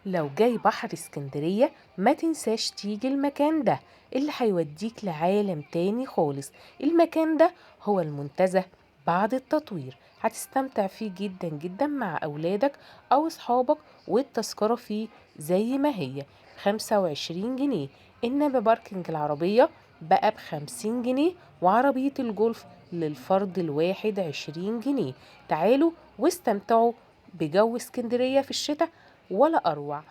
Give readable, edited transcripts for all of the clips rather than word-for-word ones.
لو جاي بحر اسكندرية ما تنساش تيجي المكان ده اللي هيوديك لعالم تاني خالص. المكان ده هو المنتزه بعد التطوير، هتستمتع فيه جدا جدا مع أولادك أو أصحابك، والتذكرة فيه زي ما هي 25 جنيه. إنما باركنج العربية بقى ب50 جنيه، وعربية الجولف للفرد الواحد 20 جنيه. تعالوا واستمتعوا بجو اسكندرية في الشتاء ولا أروع.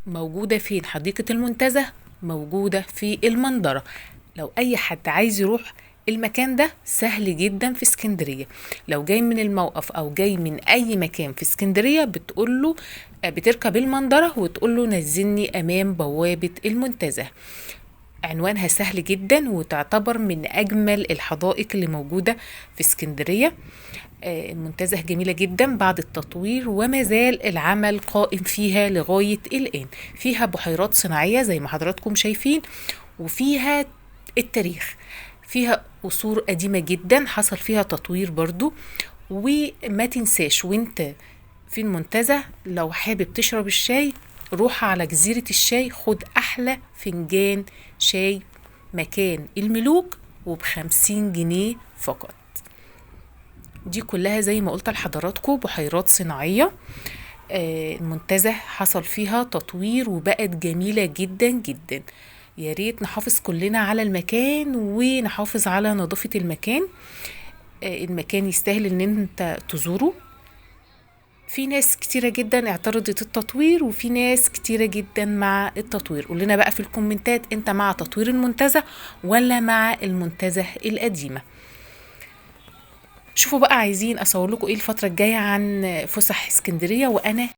موجودة فين حديقة المنتزه؟ موجودة في المنظرة. لو أي حد عايز يروح المكان ده سهل جدا في اسكندرية. لو جاي من الموقف أو جاي من أي مكان في اسكندرية بتقوله بتركب المنظرة وتقوله نزلني أمام بوابة المنتزه. عنوانها سهل جدا وتعتبر من أجمل الحدائق اللي موجودة في اسكندرية. المنتزه جميلة جدا بعد التطوير، وما زال العمل قائم فيها لغاية الآن. فيها بحيرات صناعية زي ما حضراتكم شايفين، وفيها التاريخ، فيها قصور قديمة جدا حصل فيها تطوير برضو. وما تنساش وانت في المنتزه لو حابب تشرب الشاي روح على جزيرة الشاي، خد أحلى فنجان شاي مكان الملوك وب50 جنيه فقط. دي كلها زي ما قلت لحضراتكم بحيرات صناعية. المنتزه حصل فيها تطوير وبقت جميلة جدا جدا. يا ريت نحافظ كلنا على المكان ونحافظ على نظافة المكان. المكان يستاهل ان انت تزوره. في ناس كتيرة جدا اعترضت التطوير وفي ناس كتيرة جدا مع التطوير. قولنا بقى في الكومنتات انت مع تطوير المنتزه ولا مع المنتزه القديمة. شوفوا بقى عايزين اصور لكم ايه الفترة الجاية عن فسح اسكندرية، وانا